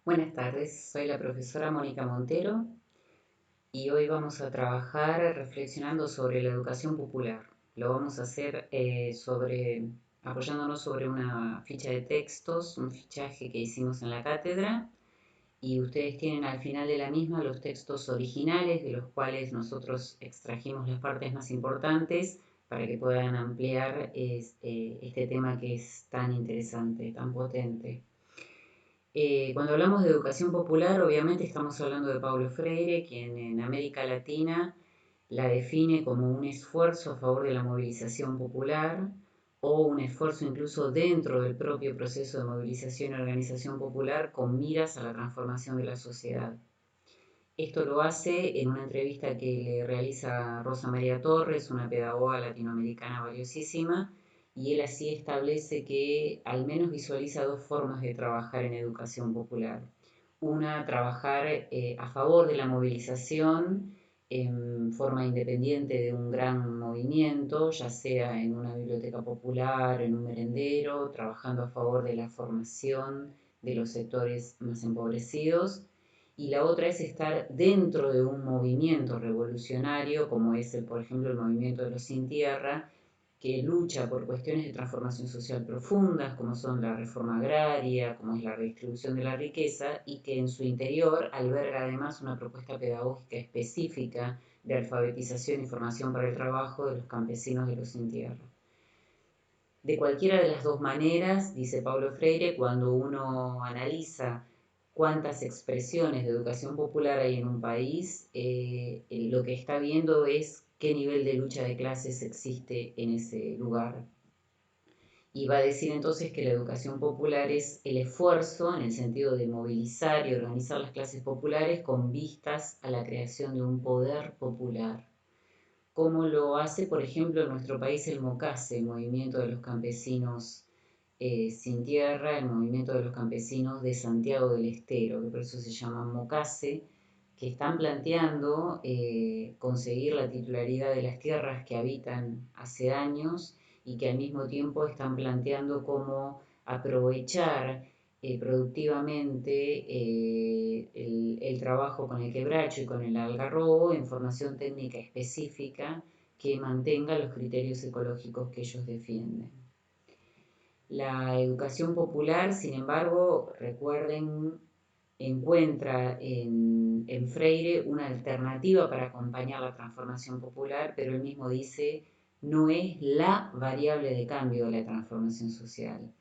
Buenas tardes, soy la profesora Mónica Montero y hoy vamos a trabajar reflexionando sobre la educación popular. Lo vamos a hacer apoyándonos sobre una ficha de textos, un fichaje que hicimos en la cátedra, y ustedes tienen al final de la misma los textos originales de los cuales nosotros extrajimos las partes más importantes para que puedan ampliar este tema que es tan interesante, tan potente. Cuando hablamos de educación popular, obviamente estamos hablando de Paulo Freire, quien en América Latina la define como un esfuerzo a favor de la movilización popular o un esfuerzo incluso dentro del propio proceso de movilización y organización popular con miras a la transformación de la sociedad. Esto lo hace en una entrevista que le realiza Rosa María Torres, una pedagoga latinoamericana valiosísima, y él así establece que al menos visualiza dos formas de trabajar en educación popular. Una, trabajar a favor de la movilización en forma independiente de un gran movimiento, ya sea en una biblioteca popular, en un merendero, trabajando a favor de la formación de los sectores más empobrecidos, y la otra es estar dentro de un movimiento revolucionario, como es, por ejemplo, el movimiento de los Sin Tierra, que lucha por cuestiones de transformación social profundas, como son la reforma agraria, como es la redistribución de la riqueza, y que en su interior alberga además una propuesta pedagógica específica de alfabetización y formación para el trabajo de los campesinos de los Sin Tierra. De cualquiera de las dos maneras, dice Paulo Freire, cuando uno analiza cuántas expresiones de educación popular hay en un país, lo que está viendo es qué nivel de lucha de clases existe en ese lugar. Y va a decir entonces que la educación popular es el esfuerzo en el sentido de movilizar y organizar las clases populares con vistas a la creación de un poder popular, como lo hace, por ejemplo, en nuestro país el MOCASE, el Movimiento de los Campesinos Sin Tierra, el Movimiento de los Campesinos de Santiago del Estero, que por eso se llama MOCASE, que están planteando conseguir la titularidad de las tierras que habitan hace años y que al mismo tiempo están planteando cómo aprovechar productivamente el trabajo con el quebracho y con el algarrobo en formación técnica específica que mantenga los criterios ecológicos que ellos defienden. La educación popular, sin embargo, recuerden, encuentra en Freire una alternativa para acompañar la transformación popular, pero él mismo dice, no es la variable de cambio de la transformación social.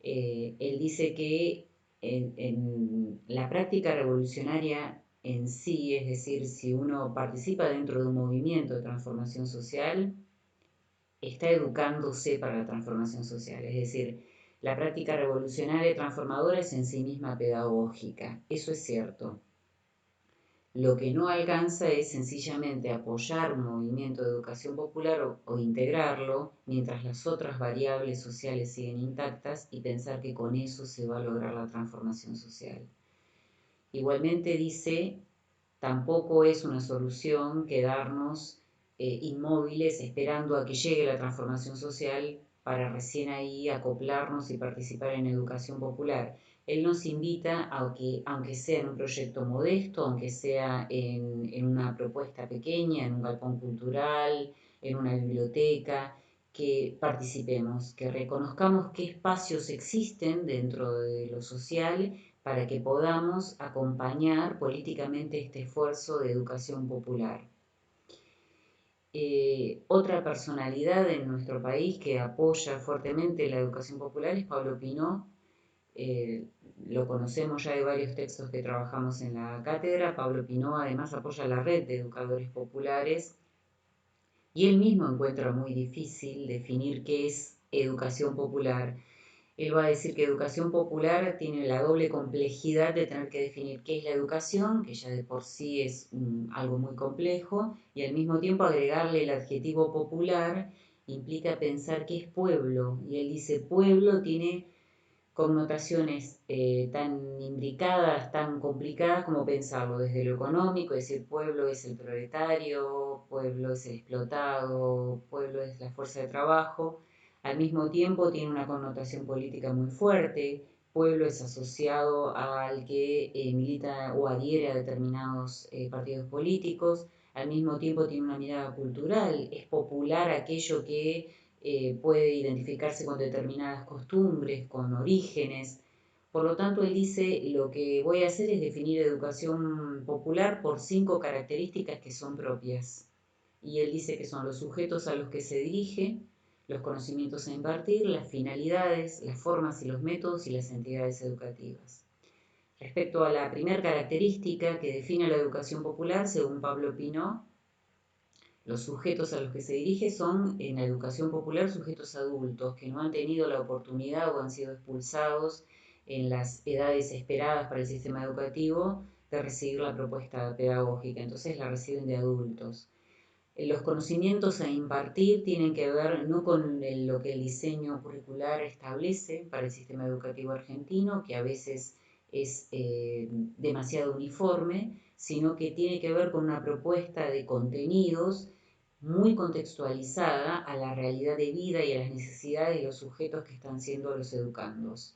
Él dice que en la práctica revolucionaria en sí, es decir, si uno participa dentro de un movimiento de transformación social, está educándose para la transformación social. Es decir, la práctica revolucionaria y transformadora es en sí misma pedagógica. Eso es cierto. Lo que no alcanza es sencillamente apoyar un movimiento de educación popular o integrarlo mientras las otras variables sociales siguen intactas y pensar que con eso se va a lograr la transformación social. Igualmente dice, tampoco es una solución quedarnos inmóviles esperando a que llegue la transformación social para recién ahí acoplarnos y participar en educación popular. Él nos invita a que, aunque sea en un proyecto modesto, aunque sea en una propuesta pequeña, en un galpón cultural, en una biblioteca, que participemos, que reconozcamos qué espacios existen dentro de lo social para que podamos acompañar políticamente este esfuerzo de educación popular. Otra personalidad en nuestro país que apoya fuertemente la educación popular es Pablo Pinó. Lo conocemos ya de varios textos que trabajamos en la cátedra. Pablo Pinó además apoya la red de educadores populares y él mismo encuentra muy difícil definir qué es educación popular. Él va a decir que educación popular tiene la doble complejidad de tener que definir qué es la educación, que ya de por sí es algo muy complejo, y al mismo tiempo agregarle el adjetivo popular implica pensar qué es pueblo. Y él dice, pueblo tiene connotaciones tan imbricadas, tan complicadas como pensarlo desde lo económico, es decir, pueblo es el proletario, pueblo es el explotado, pueblo es la fuerza de trabajo. Al mismo tiempo tiene una connotación política muy fuerte, pueblo es asociado al que milita o adhiere a determinados partidos políticos. Al mismo tiempo tiene una mirada cultural, es popular aquello que puede identificarse con determinadas costumbres, con orígenes. Por lo tanto, él dice, lo que voy a hacer es definir educación popular por 5 características que son propias. Y él dice que son los sujetos a los que se dirige, los conocimientos a impartir, las finalidades, las formas y los métodos y las entidades educativas. Respecto a la primera característica que define la educación popular, según Pablo Pinot, los sujetos a los que se dirige son, en la educación popular, sujetos adultos que no han tenido la oportunidad o han sido expulsados en las edades esperadas para el sistema educativo de recibir la propuesta pedagógica, entonces la reciben de adultos. Los conocimientos a impartir tienen que ver no con lo que el diseño curricular establece para el sistema educativo argentino, que a veces es demasiado uniforme, sino que tiene que ver con una propuesta de contenidos muy contextualizada a la realidad de vida y a las necesidades de los sujetos que están siendo los educandos.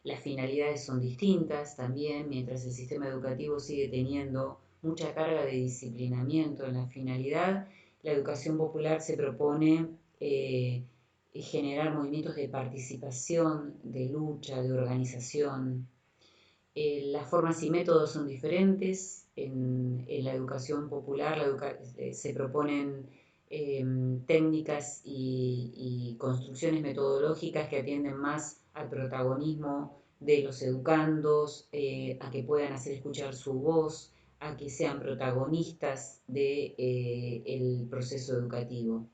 Las finalidades son distintas también, mientras el sistema educativo sigue teniendo mucha carga de disciplinamiento en la finalidad, la educación popular se propone generar movimientos de participación, de lucha, de organización. Las formas y métodos son diferentes. En la educación popular se proponen técnicas y construcciones metodológicas que atienden más al protagonismo de los educandos, a que puedan hacer escuchar su voz, a que sean protagonistas del proceso educativo.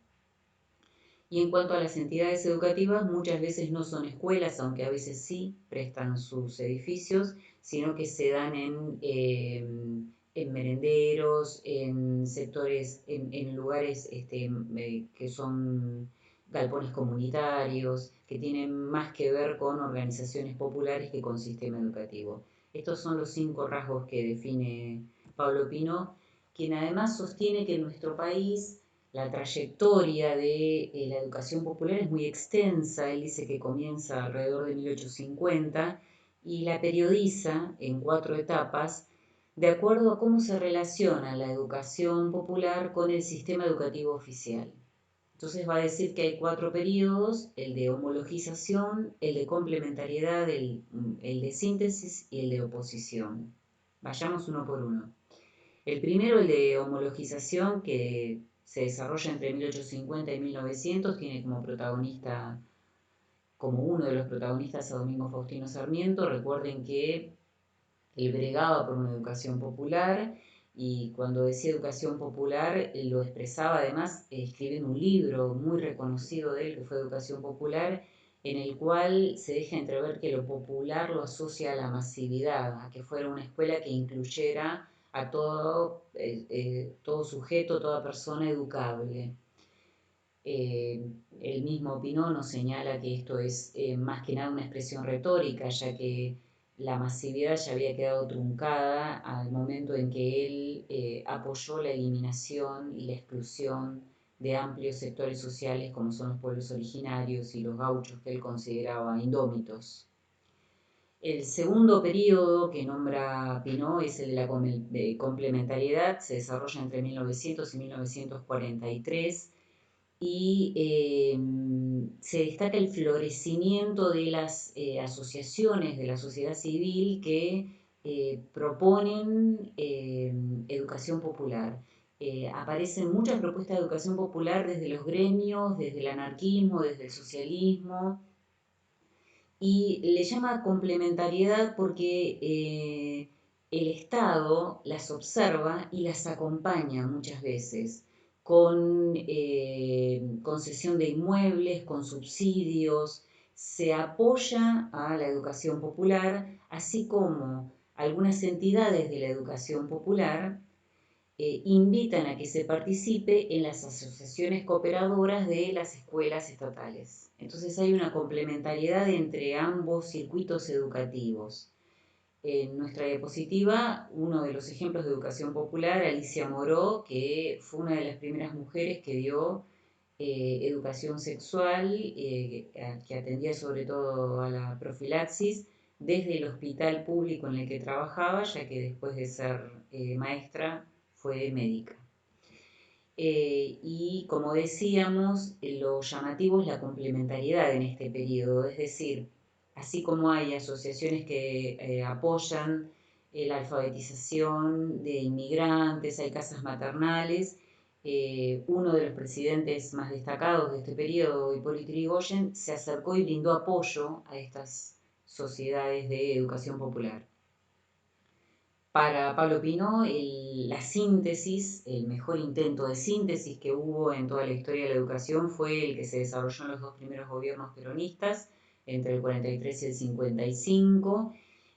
Y en cuanto a las entidades educativas, muchas veces no son escuelas, aunque a veces sí prestan sus edificios, sino que se dan en merenderos, en sectores, en lugares que son galpones comunitarios, que tienen más que ver con organizaciones populares que con sistema educativo. Estos son los 5 rasgos que define Pablo Pinot, quien además sostiene que en nuestro país la trayectoria de la educación popular es muy extensa. Él dice que comienza alrededor de 1850 y la periodiza en 4 etapas de acuerdo a cómo se relaciona la educación popular con el sistema educativo oficial. Entonces va a decir que hay 4 periodos: el de homologización, el de complementariedad, el de síntesis y el de oposición. Vayamos uno por uno. El primero, el de homologización, que se desarrolla entre 1850 y 1900, tiene como protagonista, como uno de los protagonistas, a Domingo Faustino Sarmiento. Recuerden que él bregaba por una educación popular y cuando decía educación popular lo expresaba además escribiendo un libro muy reconocido de él que fue Educación Popular, en el cual se deja entrever que lo popular lo asocia a la masividad, a que fuera una escuela que incluyera a todo sujeto, toda persona educable. El mismo Pinot nos señala que esto es más que nada una expresión retórica, ya que la masividad ya había quedado truncada al momento en que él apoyó la eliminación y la exclusión de amplios sectores sociales como son los pueblos originarios y los gauchos que él consideraba indómitos. El segundo periodo que nombra Pinot es el de la complementariedad, se desarrolla entre 1900 y 1943 y se destaca el florecimiento de las asociaciones de la sociedad civil que proponen educación popular. Aparecen muchas propuestas de educación popular desde los gremios, desde el anarquismo, desde el socialismo, y le llama complementariedad porque el Estado las observa y las acompaña muchas veces con concesión de inmuebles, con subsidios, se apoya a la educación popular, así como algunas entidades de la educación popular invitan a que se participe en las asociaciones cooperadoras de las escuelas estatales. Entonces hay una complementariedad entre ambos circuitos educativos. En nuestra diapositiva, uno de los ejemplos de educación popular, Alicia Moró, que fue una de las primeras mujeres que dio educación sexual, que atendía sobre todo a la profilaxis, desde el hospital público en el que trabajaba, ya que después de ser maestra fue médica. Y como decíamos, lo llamativo es la complementariedad en este periodo, es decir, así como hay asociaciones que apoyan la alfabetización de inmigrantes, hay casas maternales, uno de los presidentes más destacados de este periodo, Hipólito Yrigoyen, se acercó y brindó apoyo a estas sociedades de educación popular. Para Pablo Pinó, la síntesis, el mejor intento de síntesis que hubo en toda la historia de la educación fue el que se desarrolló en los dos primeros gobiernos peronistas, entre el 43 y el 55,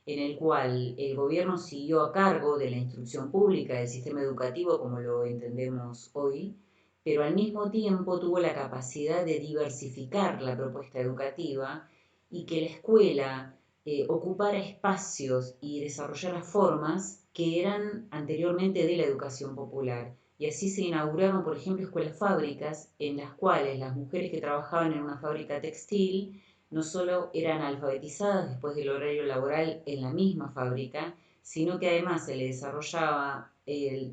en el cual el gobierno siguió a cargo de la instrucción pública, del sistema educativo como lo entendemos hoy, pero al mismo tiempo tuvo la capacidad de diversificar la propuesta educativa y que la escuela ocupara espacios y desarrollara formas que eran anteriormente de la educación popular. Y así se inauguraron, por ejemplo, escuelas fábricas en las cuales las mujeres que trabajaban en una fábrica textil no solo eran alfabetizadas después del horario laboral en la misma fábrica, sino que además se le desarrollaba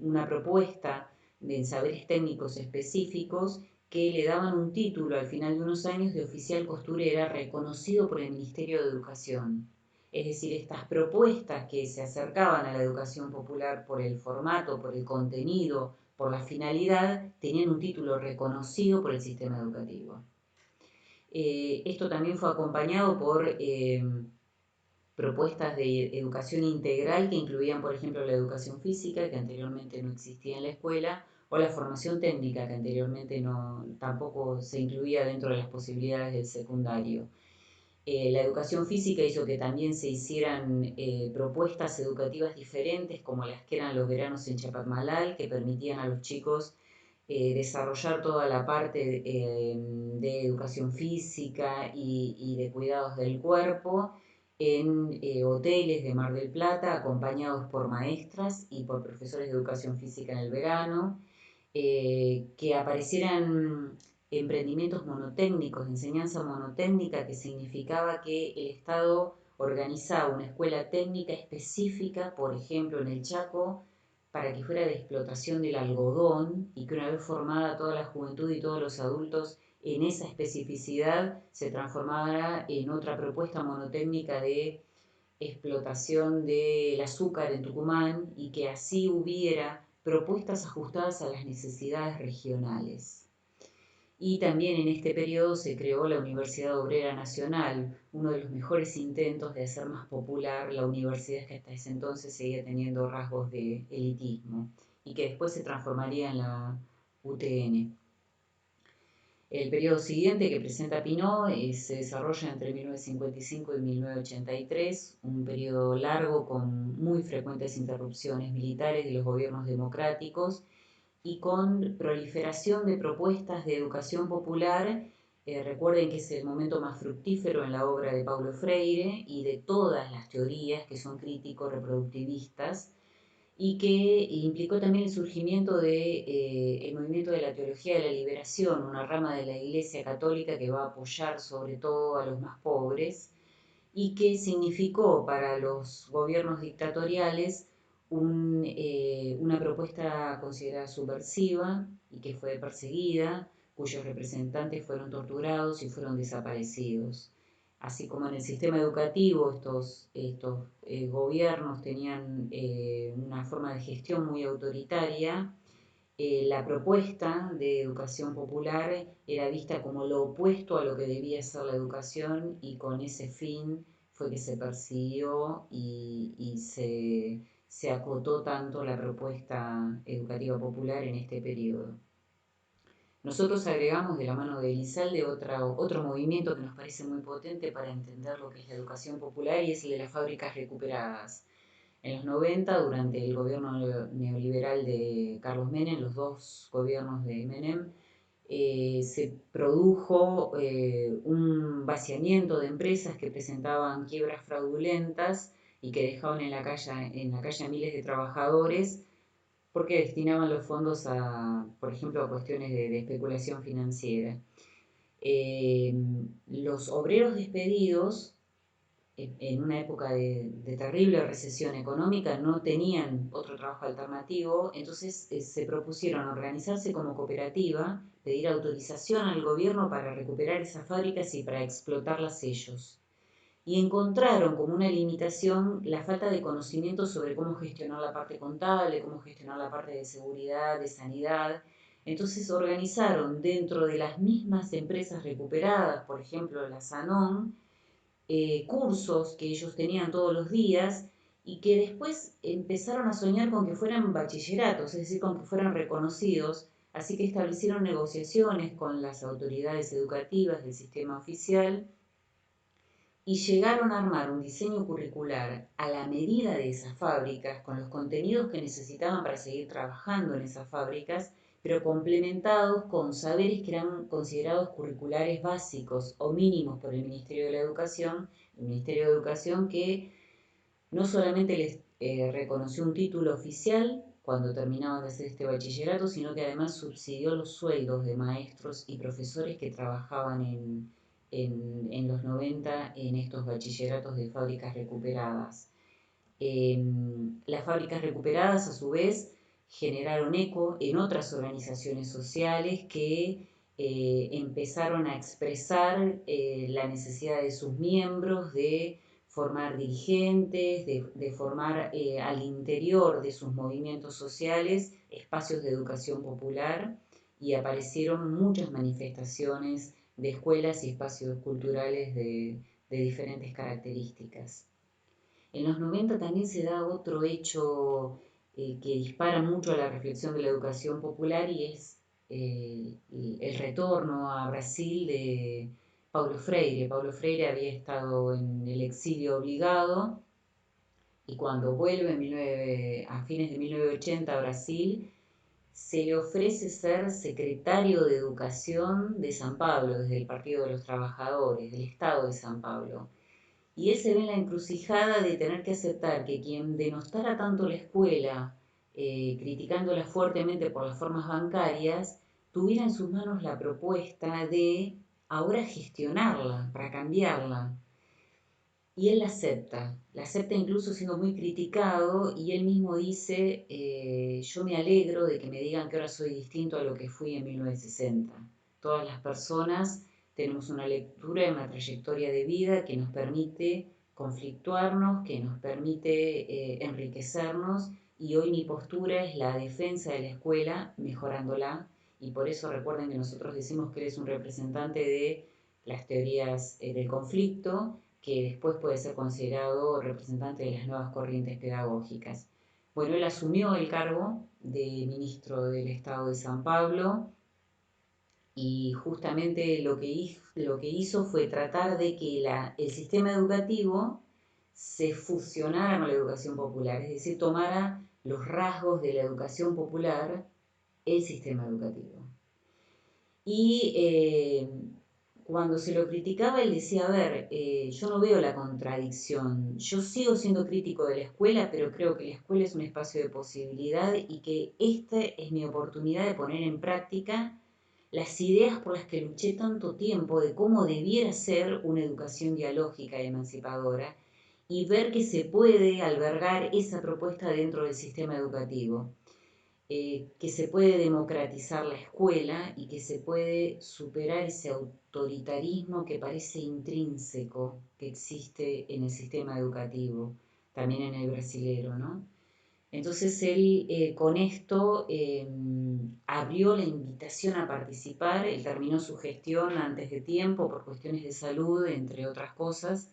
una propuesta de saberes técnicos específicos que le daban un título al final de unos años de oficial costurera reconocido por el Ministerio de Educación. Es decir, estas propuestas que se acercaban a la educación popular por el formato, por el contenido, por la finalidad, tenían un título reconocido por el sistema educativo. Esto también fue acompañado por propuestas de educación integral que incluían, por ejemplo, la educación física, que anteriormente no existía en la escuela, o la formación técnica, que anteriormente tampoco se incluía dentro de las posibilidades del secundario. La educación física hizo que también se hicieran propuestas educativas diferentes, como las que eran los veranos en Chapadmalal, que permitían a los chicos desarrollar toda la parte de educación física y de cuidados del cuerpo en hoteles de Mar del Plata, acompañados por maestras y por profesores de educación física en el verano, que aparecieran emprendimientos monotécnicos, enseñanza monotécnica, que significaba que el Estado organizaba una escuela técnica específica, por ejemplo en el Chaco, para que fuera de explotación del algodón y que una vez formada toda la juventud y todos los adultos en esa especificidad se transformara en otra propuesta monotécnica de explotación del azúcar en Tucumán y que así hubiera propuestas ajustadas a las necesidades regionales. Y también en este periodo se creó la Universidad Obrera Nacional, uno de los mejores intentos de hacer más popular la universidad que hasta ese entonces seguía teniendo rasgos de elitismo y que después se transformaría en la UTN. El periodo siguiente que presenta Pinó se desarrolla entre 1955 y 1983, un periodo largo con muy frecuentes interrupciones militares de los gobiernos democráticos y con proliferación de propuestas de educación popular. Recuerden que es el momento más fructífero en la obra de Paulo Freire y de todas las teorías que son crítico-reproductivistas y que implicó también el surgimiento del movimiento de la teología de la liberación, una rama de la Iglesia Católica que va a apoyar sobre todo a los más pobres y que significó para los gobiernos dictatoriales una propuesta considerada subversiva y que fue perseguida, cuyos representantes fueron torturados y fueron desaparecidos. Así como en el sistema educativo estos gobiernos tenían una forma de gestión muy autoritaria, la propuesta de educación popular era vista como lo opuesto a lo que debía ser la educación y con ese fin fue que se persiguió y se acotó tanto la propuesta educativa popular en este periodo. Nosotros agregamos de la mano de Elizalde otro movimiento que nos parece muy potente para entender lo que es la educación popular y es el de las fábricas recuperadas. En los 90, durante el gobierno neoliberal de Carlos Menem, los dos gobiernos de Menem, se produjo un vaciamiento de empresas que presentaban quiebras fraudulentas y que dejaban en la calle a miles de trabajadores porque destinaban los fondos por ejemplo, a cuestiones de especulación financiera. Los obreros despedidos en una época de terrible recesión económica no tenían otro trabajo alternativo, entonces se propusieron organizarse como cooperativa, pedir autorización al gobierno para recuperar esas fábricas y para explotarlas ellos. Y encontraron como una limitación la falta de conocimiento sobre cómo gestionar la parte contable, cómo gestionar la parte de seguridad, de sanidad. Entonces organizaron dentro de las mismas empresas recuperadas, por ejemplo la Sanón, cursos que ellos tenían todos los días y que después empezaron a soñar con que fueran bachilleratos, es decir, con que fueran reconocidos. Así que establecieron negociaciones con las autoridades educativas del sistema oficial y llegaron a armar un diseño curricular a la medida de esas fábricas, con los contenidos que necesitaban para seguir trabajando en esas fábricas, pero complementados con saberes que eran considerados curriculares básicos o mínimos por el Ministerio de la Educación, el Ministerio de Educación que no solamente les reconoció un título oficial cuando terminaban de hacer este bachillerato, sino que además subsidió los sueldos de maestros y profesores que trabajaban en los 90 en estos bachilleratos de fábricas recuperadas. Las fábricas recuperadas, a su vez, generaron eco en otras organizaciones sociales que empezaron a expresar la necesidad de sus miembros de formar dirigentes, de formar al interior de sus movimientos sociales espacios de educación popular y aparecieron muchas manifestaciones de escuelas y espacios culturales de diferentes características. En los 90 también se da otro hecho que dispara mucho a la reflexión de la educación popular y es el retorno a Brasil de Paulo Freire. Paulo Freire había estado en el exilio obligado y cuando vuelve a fines de 1980 a Brasil, se le ofrece ser secretario de Educación de San Pablo, desde el Partido de los Trabajadores, del Estado de San Pablo. Y él se ve en la encrucijada de tener que aceptar que quien denostara tanto la escuela, criticándola fuertemente por las formas bancarias, tuviera en sus manos la propuesta de ahora gestionarla, para cambiarla. Y él la acepta incluso siendo muy criticado y él mismo dice, yo me alegro de que me digan que ahora soy distinto a lo que fui en 1960. Todas las personas tenemos una lectura y una trayectoria de vida que nos permite conflictuarnos, que nos permite enriquecernos y hoy mi postura es la defensa de la escuela, mejorándola y por eso recuerden que nosotros decimos que él es un representante de las teorías del conflicto que después puede ser considerado representante de las nuevas corrientes pedagógicas. Bueno, él asumió el cargo de ministro del Estado de San Pablo y justamente lo que hizo fue tratar de que el sistema educativo se fusionara con la educación popular, es decir, tomara los rasgos de la educación popular el sistema educativo. Y cuando se lo criticaba, él decía, a ver, yo no veo la contradicción, yo sigo siendo crítico de la escuela, pero creo que la escuela es un espacio de posibilidad y que esta es mi oportunidad de poner en práctica las ideas por las que luché tanto tiempo de cómo debiera ser una educación dialógica y emancipadora y ver que se puede albergar esa propuesta dentro del sistema educativo. Que se puede democratizar la escuela y que se puede superar ese autoritarismo que parece intrínseco que existe en el sistema educativo, también en el brasilero, ¿no? Entonces él con esto abrió la invitación a participar, él terminó su gestión antes de tiempo por cuestiones de salud, entre otras cosas,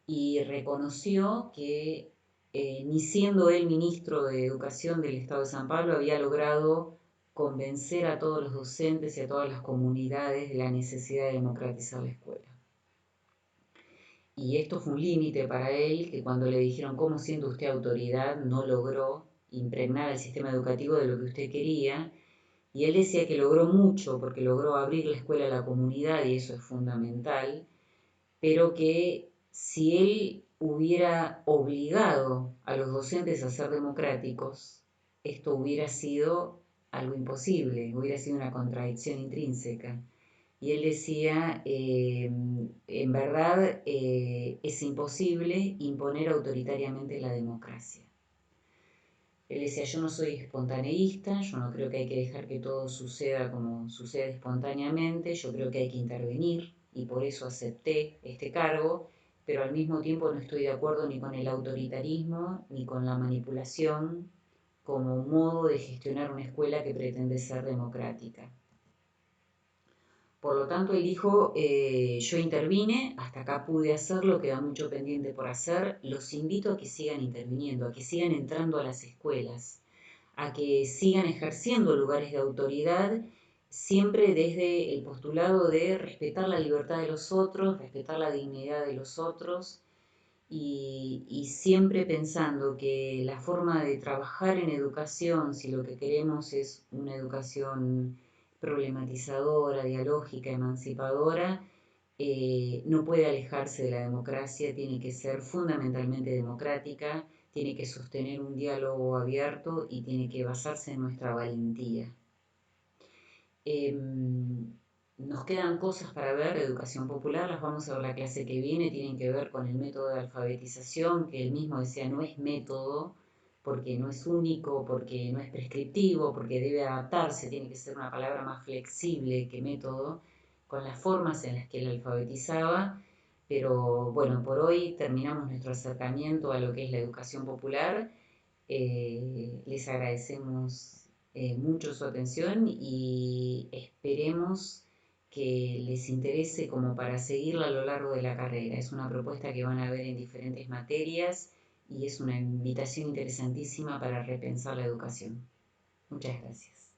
y reconoció que ni siendo él ministro de Educación del Estado de San Pablo había logrado convencer a todos los docentes y a todas las comunidades de la necesidad de democratizar la escuela. Y esto fue un límite para él, que cuando le dijeron cómo siendo usted autoridad no logró impregnar al sistema educativo de lo que usted quería, y él decía que logró mucho porque logró abrir la escuela a la comunidad y eso es fundamental, pero que si él hubiera obligado a los docentes a ser democráticos, esto hubiera sido algo imposible, hubiera sido una contradicción intrínseca. Y él decía, en verdad es imposible imponer autoritariamente la democracia. Él decía, yo no soy espontaneísta, yo no creo que hay que dejar que todo suceda como sucede espontáneamente, yo creo que hay que intervenir y por eso acepté este cargo, pero al mismo tiempo no estoy de acuerdo ni con el autoritarismo ni con la manipulación como modo de gestionar una escuela que pretende ser democrática. Por lo tanto, él dijo, yo intervine, hasta acá pude hacerlo, queda mucho pendiente por hacer, los invito a que sigan interviniendo, a que sigan entrando a las escuelas, a que sigan ejerciendo lugares de autoridad, siempre desde el postulado de respetar la libertad de los otros, respetar la dignidad de los otros, y siempre pensando que la forma de trabajar en educación, si lo que queremos es una educación problematizadora, dialógica, emancipadora, no puede alejarse de la democracia, tiene que ser fundamentalmente democrática, tiene que sostener un diálogo abierto y tiene que basarse en nuestra valentía. Nos quedan cosas para ver, educación popular, las vamos a ver la clase que viene, tienen que ver con el método de alfabetización, que él mismo decía no es método, porque no es único, porque no es prescriptivo, porque debe adaptarse, tiene que ser una palabra más flexible que método, con las formas en las que él alfabetizaba, pero bueno, por hoy terminamos nuestro acercamiento a lo que es la educación popular. Les agradecemos mucho su atención y esperemos que les interese como para seguirla a lo largo de la carrera. Es una propuesta que van a ver en diferentes materias y es una invitación interesantísima para repensar la educación. Muchas gracias.